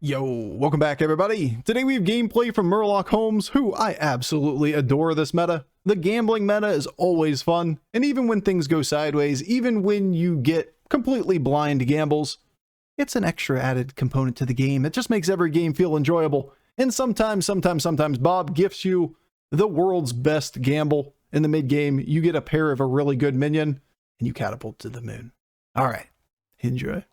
Yo, welcome back everybody. Today we have gameplay from Murloc Holmes, who I absolutely adore this meta. The gambling meta is always fun, and even when things go sideways, even when you get completely blind gambles, it's an extra added component to the game. It just makes every game feel enjoyable. And sometimes Bob gifts you the world's best gamble in the mid game. You get a pair of a really good minion, and you catapult to the moon. Alright, enjoy.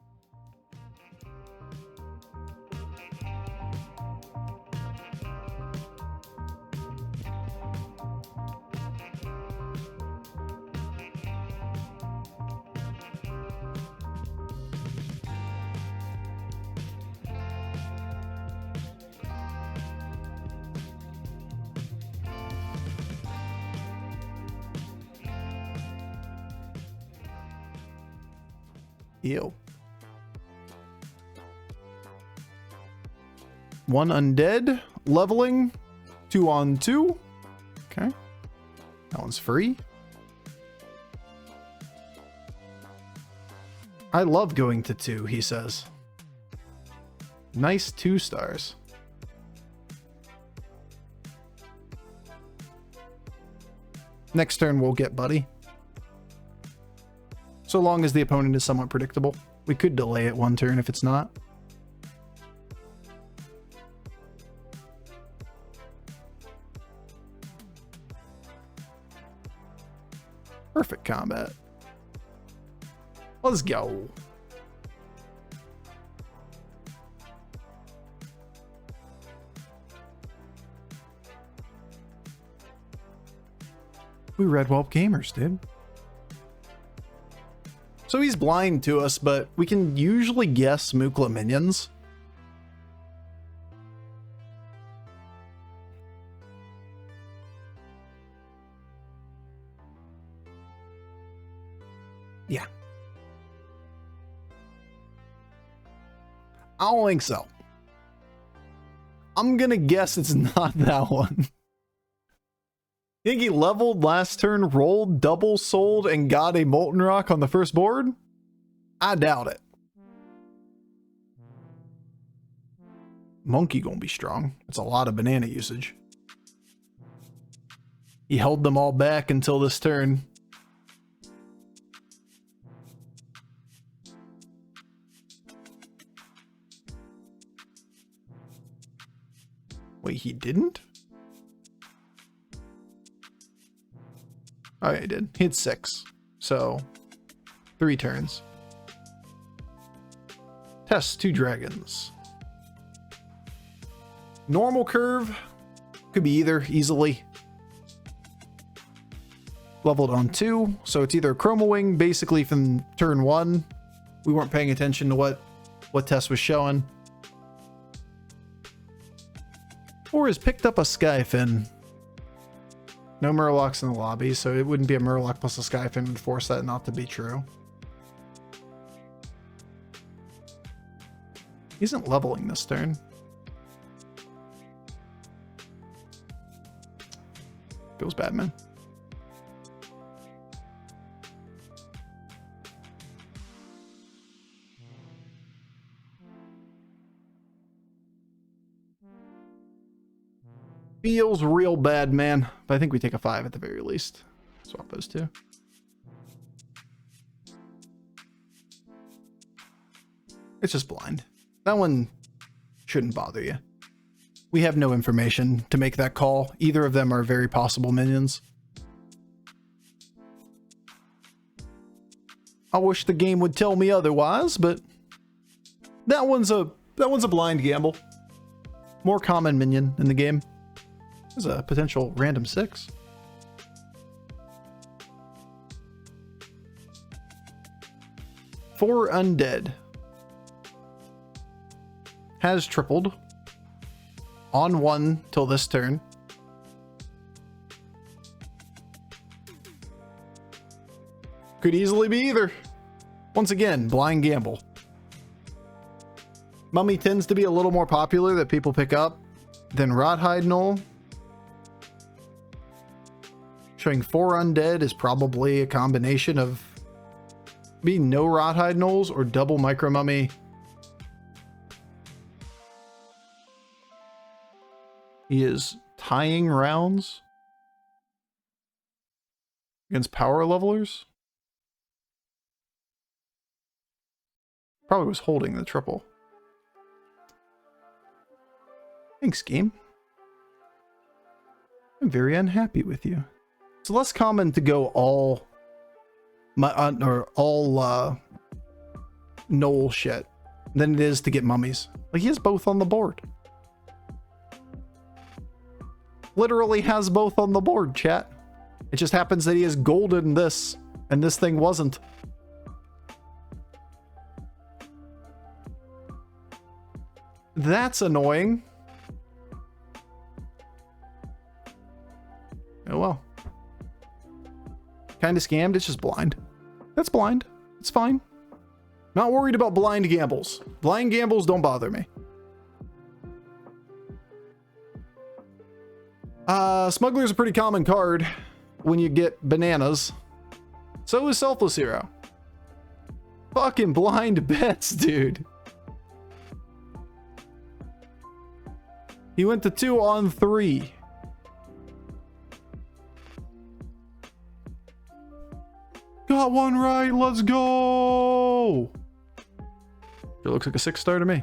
Ew. 1 undead, leveling, 2 on 2. Okay. That one's free. I love going to 2, he says. Nice 2 stars. Next turn we'll get Buddy. So long as the opponent is somewhat predictable. We could delay it 1 turn if it's not. Perfect combat. Let's go. We Red Whelp gamers, dude. So he's blind to us, but we can usually guess Mukla minions. Yeah. I don't think so. I'm gonna guess it's not that one. I think he leveled last turn, rolled, double sold, and got a Molten Rock on the first board? I doubt it. Monkey gonna be strong. It's a lot of banana usage. He held them all back until this turn. Wait, he didn't? Oh, yeah, he did. He had 6. So, 3 turns. Test 2 dragons. Normal curve. Could be either, easily. Leveled on 2. So it's either Chroma Wing, basically from turn 1. We weren't paying attention to what Tess was showing. Or has picked up a Skyfin. No Murlocs in the lobby, so it wouldn't be a Murloc plus a Skyfin would force that not to be true. He isn't leveling this turn. Feels bad, man. Feels real bad, man. But I think we take a 5 at the very least. Swap those 2. It's just blind. That one shouldn't bother you. We have no information to make that call. Either of them are very possible minions. I wish the game would tell me otherwise, but that one's a blind gamble. More common minion in the game. There's a potential random 6. Four undead. Has tripled. On 1 till this turn. Could easily be either. Once again, blind gamble. Mummy tends to be a little more popular that people pick up than Rothhide Knoll. Showing 4 undead is probably a combination of be no Rothhide Knolls or double Micro Mummy He is tying rounds against power levelers. Probably was holding the triple. Thanks, game. I'm very unhappy with you. It's less common to go all Knoll shit than it is to get mummies. Like, he has both on the board. Literally has both on the board, chat. It just happens that he has gold in this, and this thing wasn't. That's annoying. Oh well. Kinda scammed, it's just blind. That's blind. It's fine. Not worried about blind gambles. Blind gambles don't bother me. Smuggler's a pretty common card when you get bananas. So is Selfless Hero. Fucking blind bets, dude. He went to 2 on 3. Got one right, let's go! It looks like a 6-star to me.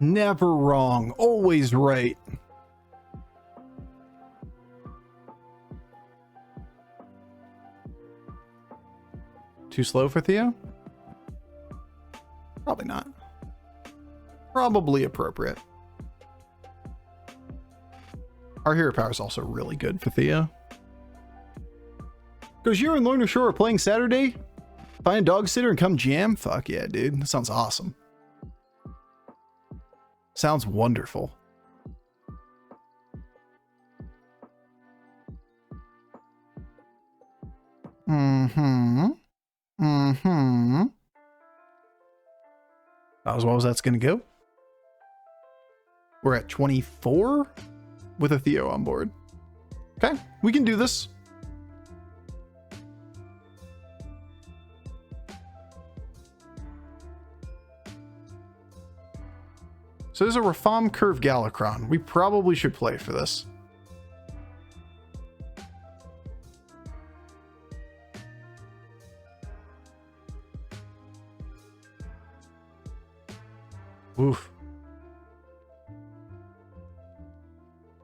Never wrong, always right. Too slow for Theo? Probably not. Probably appropriate. Our hero power is also really good for Theo. Goes, you and Lorna Shore are playing Saturday? Find a dog sitter and come jam? Fuck yeah, dude. That sounds awesome. Sounds wonderful. That was what that's gonna go. We're at 24 with a Theo on board. Okay, we can do this. So there's a Reform Curve Galakron. We probably should play for this. Oof.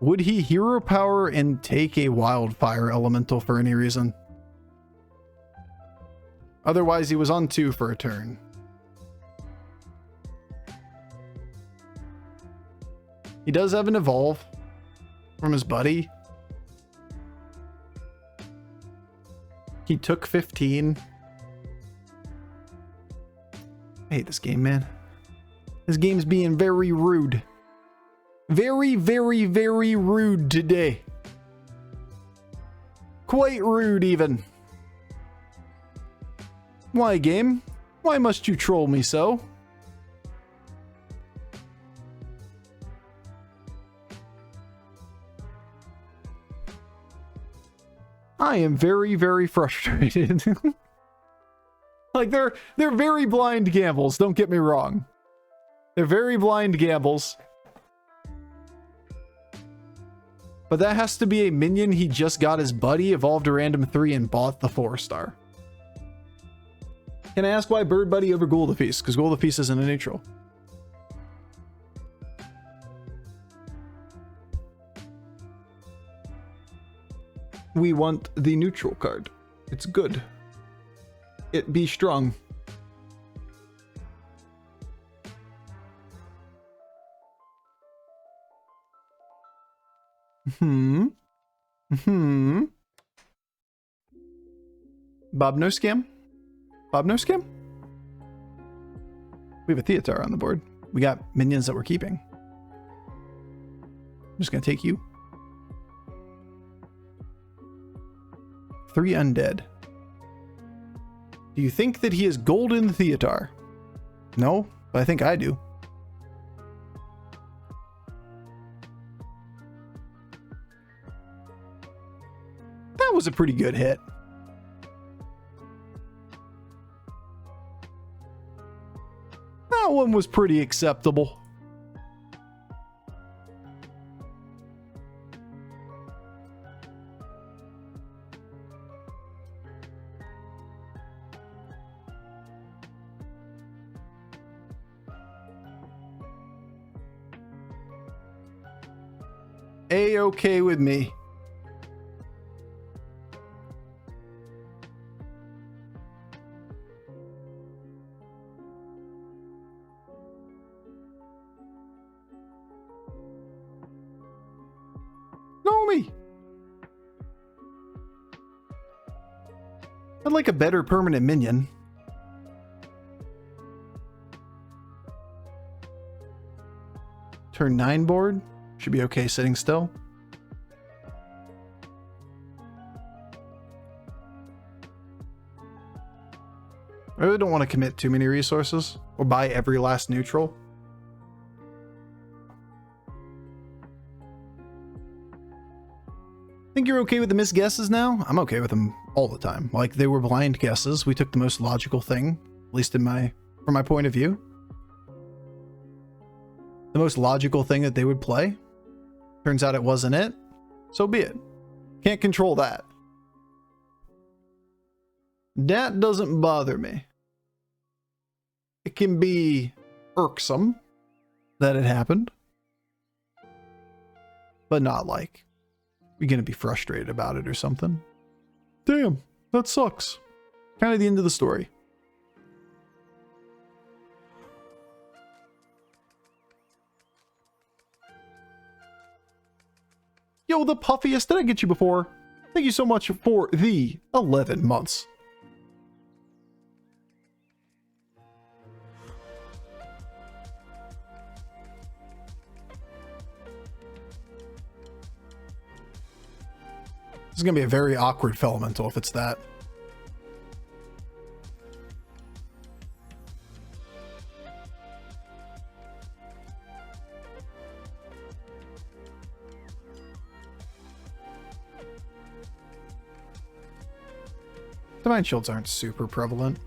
Would he hero power and take a wildfire elemental for any reason? Otherwise, he was on 2 for a turn. He does have an evolve from his buddy. He took 15. I hate this game, man. This game's being very rude. Very, very, very rude today. Quite rude, even. Why, game? Why must you troll me so? I am very, very frustrated. Like, they're very blind gambles, don't get me wrong. They're very blind gambles. But that has to be a minion he just got his buddy, evolved a random 3, and bought the 4-star. Can I ask why Bird Buddy over Ghoul the Feast? Because Ghoul the Feast isn't a neutral. We want the neutral card. It's good. It be strong. Bob no scam? Bob no scam? We have a Theatar on the board. We got minions that we're keeping. I'm just gonna take you. 3 undead. Do you think that he is golden Theatar? No, but I think I do. That was a pretty good hit. That one was pretty acceptable. A-okay with me. No me. I'd like a better permanent minion. Turn 9 board. Should be okay sitting still. I really don't want to commit too many resources or buy every last neutral. Think you're okay with the missed guesses now? I'm okay with them all the time. Like, they were blind guesses. We took the most logical thing, at least from my point of view. The most logical thing that they would play. Turns out it wasn't it. So be it. Can't control that. That doesn't bother me. It can be irksome that it happened. But not like you're going to be frustrated about it or something. Damn, that sucks. Kind of the end of the story. Yo, the puffiest, did I get you before? Thank you so much for the 11 months. This is going to be a very awkward Felemental if it's that. Divine Shields aren't super prevalent.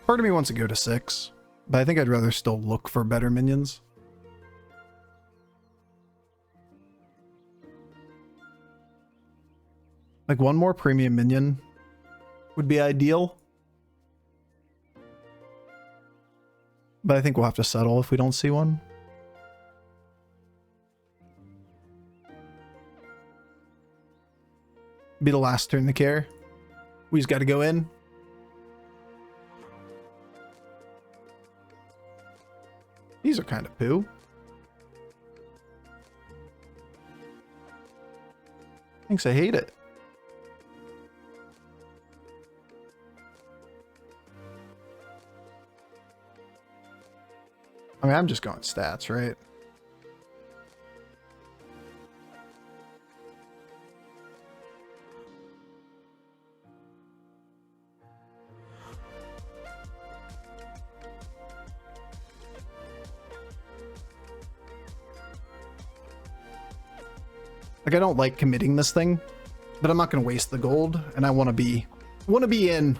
Part of me wants to go to 6, but I think I'd rather still look for better minions. Like one more premium minion would be ideal. But I think we'll have to settle if we don't see one. Be the last turn to care. We just got to go in. These are kind of poo. Thanks, I hate it. I mean, I'm just going stats, right? Like, I don't like committing this thing, but I'm not going to waste the gold, and I want to be in.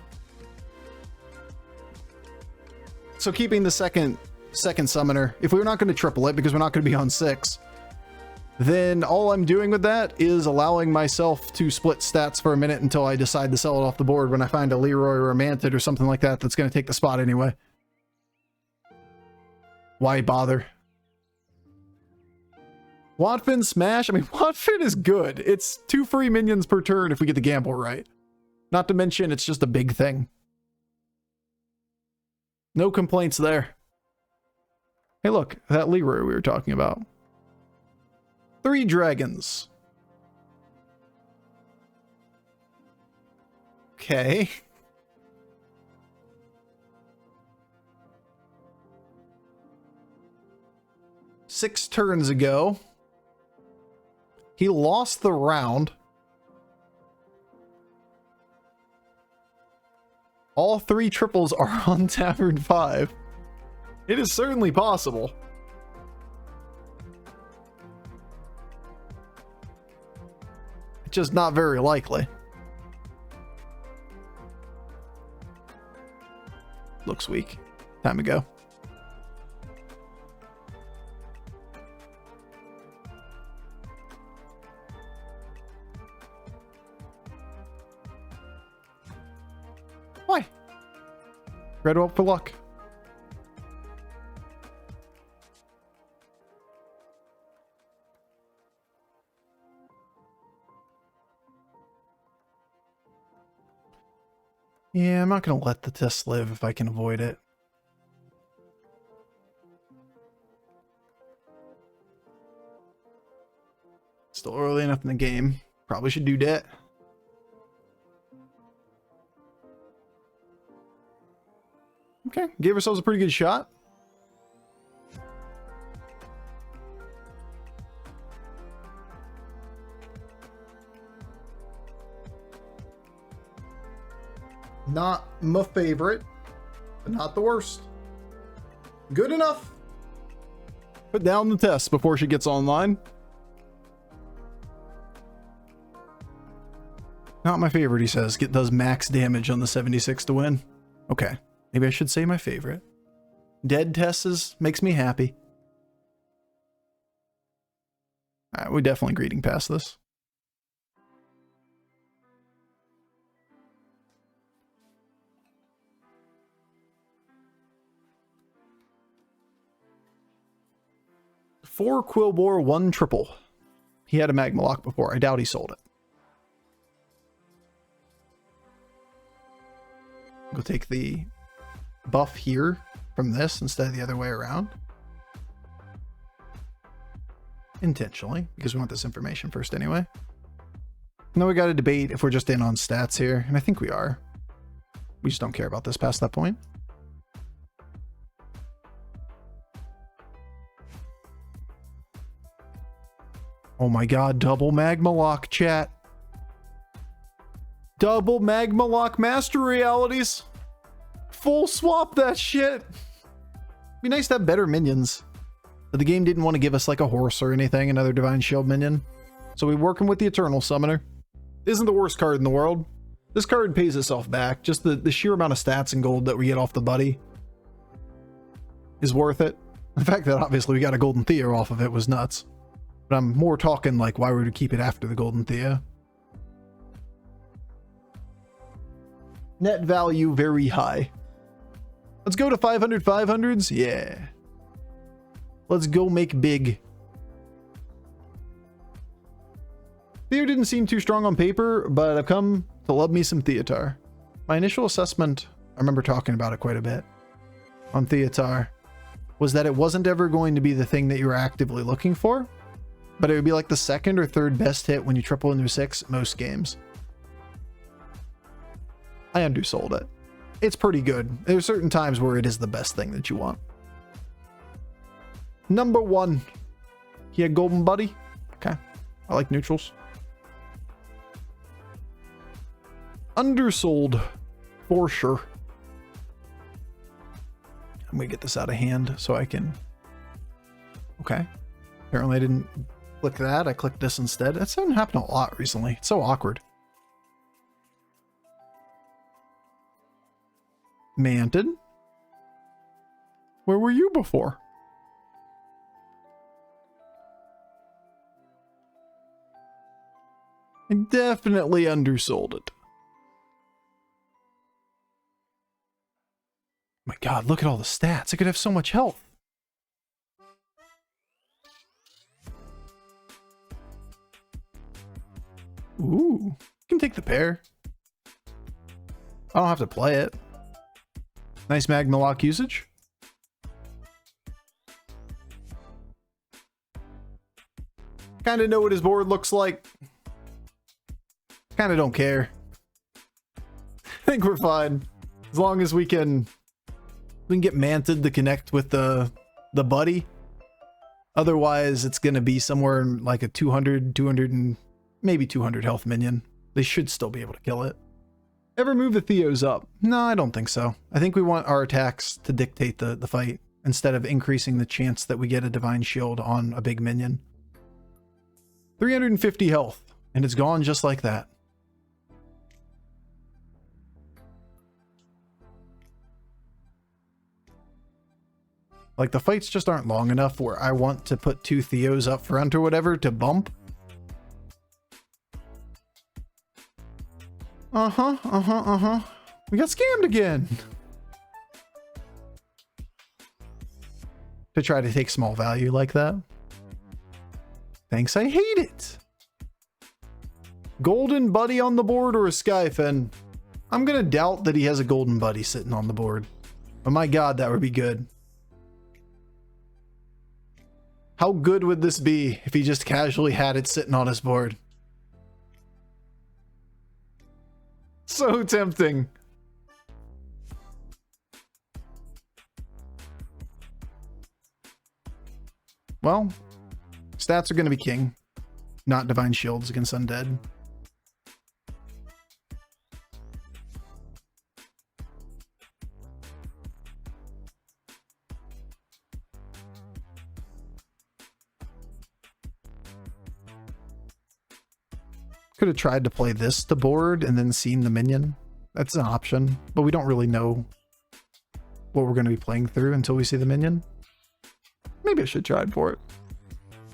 So keeping the second summoner, if we're not going to triple it because we're not going to be on 6, then all I'm doing with that is allowing myself to split stats for a minute until I decide to sell it off the board when I find a Leroy or a Mantid or something like that that's going to take the spot anyway. Why bother? Wadfin Smash? I mean, Wadfin is good. It's 2 free minions per turn if we get the gamble right. Not to mention, it's just a big thing. No complaints there. Hey, look, that Leroy we were talking about. 3 dragons. Okay. Six turns ago, he lost the round. All 3 triples are on Tavern 5. It is certainly possible. It's just not very likely. Looks weak. Time to go. Why? Red up for luck. Yeah, I'm not going to let the test live if I can avoid it. Still early enough in the game. Probably should do that. Okay, gave ourselves a pretty good shot. Not my favorite, but not the worst. Good enough. Put down the test before she gets online. Not my favorite, he says. Does max damage on the 76 to win. Okay, maybe I should say my favorite. Dead tests makes me happy. Alright, we're definitely greeting past this. Four Quillbore, 1 triple. He had a Magma Lock before. I doubt he sold it. We'll take the buff here from this instead of the other way around. Intentionally, because we want this information first anyway. Now we got to debate if we're just in on stats here, and I think we are. We just don't care about this past that point. Oh my god, double Magma Lock, chat. Double Magma Lock Master Realities. Full swap that shit. Be nice to have better minions. But the game didn't want to give us like a horse or anything, another Divine Shield minion. So we're working with the Eternal Summoner. Isn't the worst card in the world. This card pays itself back. Just the sheer amount of stats and gold that we get off the buddy is worth it. The fact that obviously we got a Golden Thea off of it was nuts. But I'm more talking like why would we keep it after the Golden Thea. Net value very high. Let's go to 500 500s. Yeah. Let's go make big. Theo didn't seem too strong on paper, but I've come to love me some Theatar. My initial assessment, I remember talking about it quite a bit on Theatar, was that it wasn't ever going to be the thing that you were actively looking for, but it would be like the second or third best hit when you triple into 6 most games. I undersold it. It's pretty good. There's certain times where it is the best thing that you want. Number 1. He had Golden Buddy. Okay. I like neutrals. Undersold. For sure. I'm gonna get this out of hand so I can... Okay. Apparently I didn't click that. I clicked this instead. That's been happening a lot recently. It's so awkward. Manted? Where were you before? I definitely undersold it. My god, look at all the stats. I could have so much health. Ooh, you can take the pair. I don't have to play it. Nice Magma Lock usage. Kind of know what his board looks like. Kind of don't care. I think we're fine. As long as we can get Manted to connect with the buddy. Otherwise, it's going to be somewhere like a 200, and maybe 200 health minion. They should still be able to kill it. Ever move the Theos up? No, I don't think so. I think we want our attacks to dictate the fight instead of increasing the chance that we get a Divine Shield on a big minion. 350 health, and it's gone just like that. Like, the fights just aren't long enough where I want to put 2 Theos up front or whatever to bump. We got scammed again. To try to take small value like that. Thanks, I hate it. Golden Buddy on the board or a Skyfen? I'm gonna doubt that he has a Golden Buddy sitting on the board. Oh my god, that would be good. How good would this be if he just casually had it sitting on his board? So tempting. Well, stats are going to be king, not Divine Shields against Undead. Could have tried to play this to board and then seen the minion. That's an option, but we don't really know what we're going to be playing through until we see the minion. Maybe I should try for it.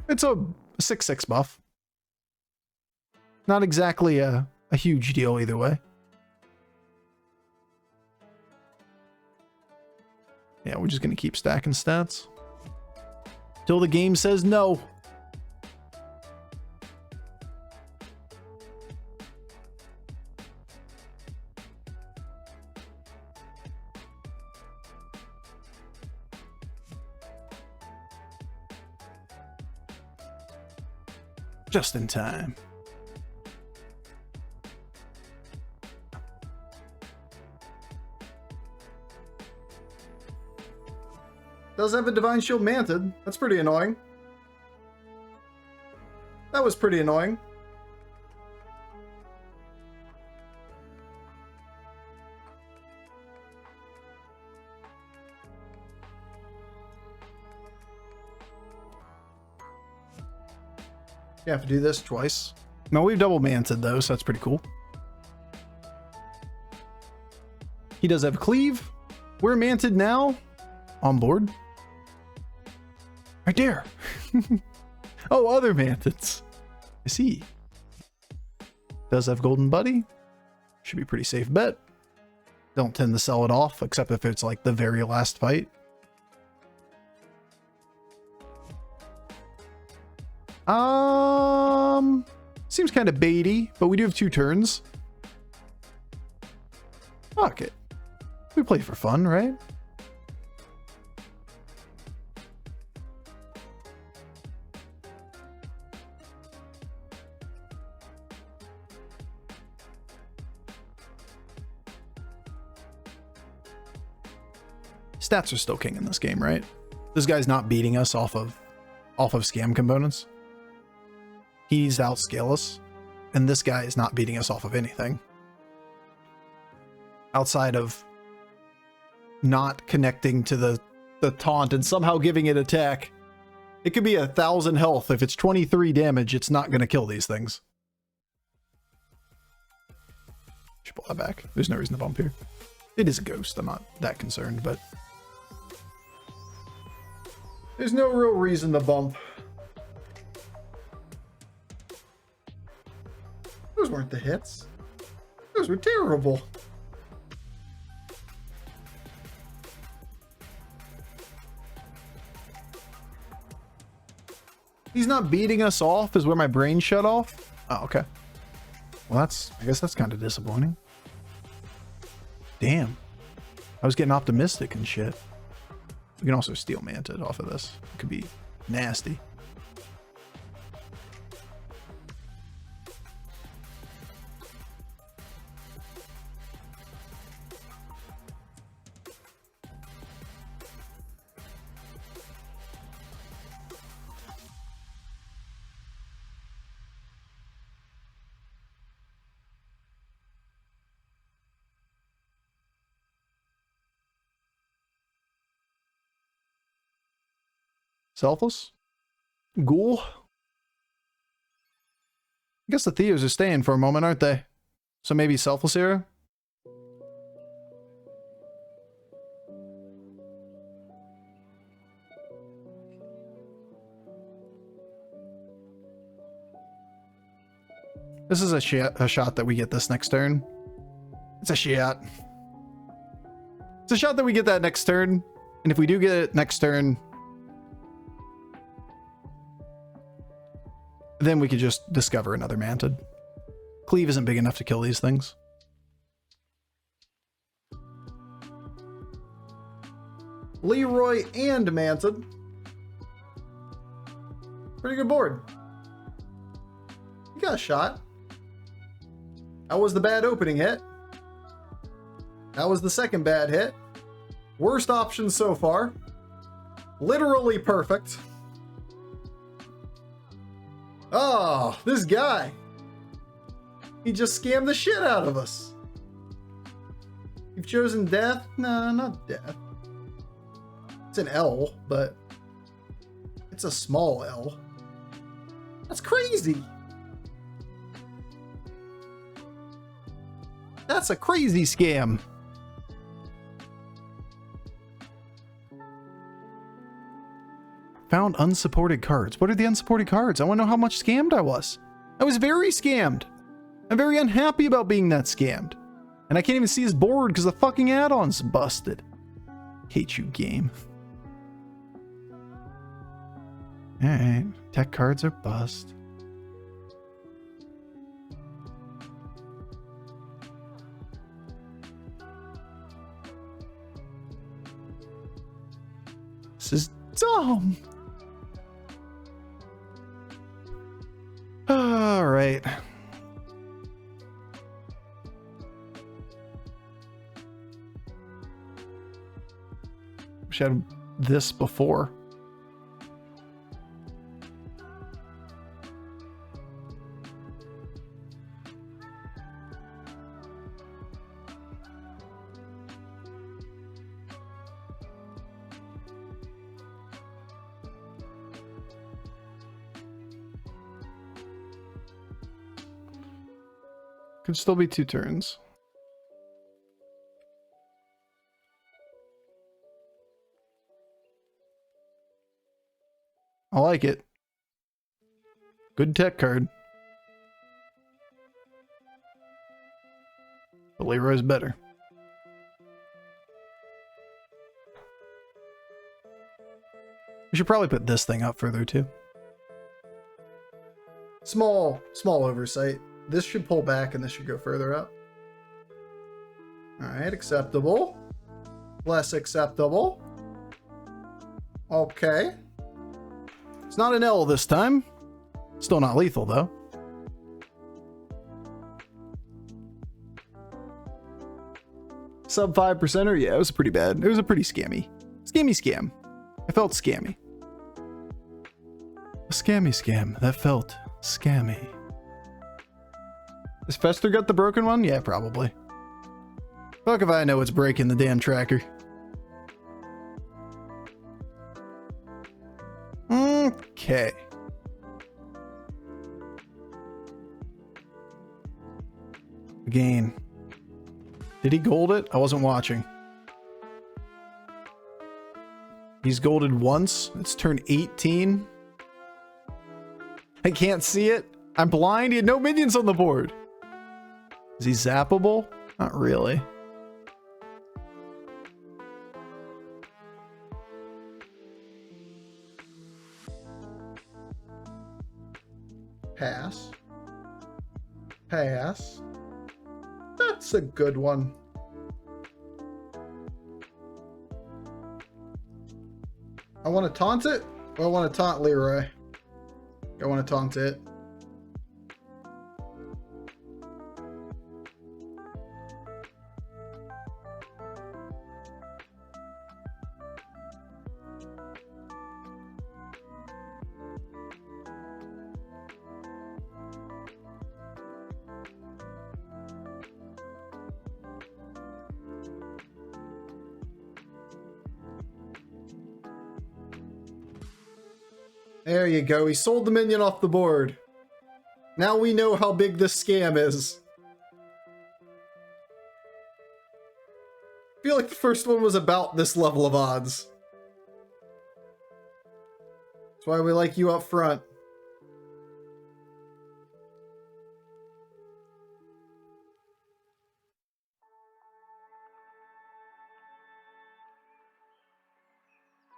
It's a 6/6 buff. Not exactly a huge deal either way. Yeah, we're just going to keep stacking stats till the game says no. Just in time. Does have a Divine Shield manted. That's pretty annoying. That was pretty annoying. You have to do this twice. No, we've double manted though, so that's pretty cool. He does have cleave. We're manted now. On board. Right there. Oh, other manteds. I see. Does have Golden Buddy. Should be a pretty safe bet. Don't tend to sell it off, except if it's like the very last fight. Seems kind of baity, but we do have 2 turns. Fuck it. We play for fun, right? Stats are still king in this game, right? This guy's not beating us off of scam components. He needs to outscale us, and this guy is not beating us off of anything. Outside of not connecting to the taunt and somehow giving it attack. It could be 1,000 health. If it's 23 damage, it's not going to kill these things. Should pull that back. There's no reason to bump here. It is a ghost. I'm not that concerned, but there's no real reason to bump. Those weren't the hits. Those were terrible. He's not beating us off is where my brain shut off. Oh, okay. Well, I guess that's kind of disappointing. Damn. I was getting optimistic and shit. We can also steal manted off of this. It could be nasty. Selfless? Ghoul? I guess the Theos are staying for a moment, aren't they? So maybe Selfless era? This is a shot that we get this next turn. It's a shot. It's a shot that we get that next turn. And if we do get it next turn, then we could just discover another Mantid. Cleave isn't big enough to kill these things. Leroy and Mantid. Pretty good board. You got a shot. That was the bad opening hit. That was the second bad hit. Worst option so far. Literally perfect. Oh, this guy. He just scammed the shit out of us. You've chosen death? No, not death. It's an L, but it's a small L. That's crazy. That's a crazy scam. Found unsupported cards. What are the unsupported cards? I want to know how much scammed I was. I was very scammed. I'm very unhappy about being that scammed. And I can't even see his board because the fucking add-on's busted. Hate you, game. Alright. Tech cards are bust. This is dumb. All right. Wish I had this before. Could still be 2 turns. I like it. Good tech card. But Leroy's better. We should probably put this thing up further too. Small oversight. This should pull back and this should go further up. Alright, acceptable. Less acceptable. Okay. It's not an L this time. Still not lethal though. Sub 5%er? Yeah, it was pretty bad. It was a pretty scammy. Scam. I felt scammy. A scammy scam that felt scammy. Is Fester got the broken one? Yeah, probably. Fuck if I know it's breaking the damn tracker. Okay. Again. Did he gold it? I wasn't watching. He's golded once. It's turn 18. I can't see it. I'm blind. He had no minions on the board. Is he zappable? Not really. Pass. Pass. That's a good one. I want to taunt it, or I want to taunt Leroy. I want to taunt it. There you go. He sold the minion off the board. Now we know how big this scam is. I feel like the first one was about this level of odds. That's why we like you up front.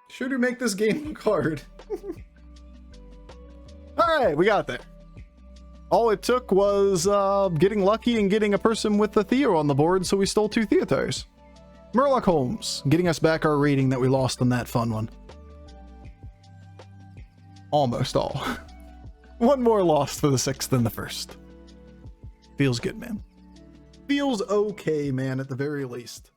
Sure do make this game look hard. Alright, we got there. All it took was getting lucky and getting a person with the Theo on the board, so we stole 2 Theatars. Murloc Holmes, getting us back our rating that we lost on that fun one. Almost all. One more loss for the 6th than the 1st. Feels good, man. Feels okay, man, at the very least.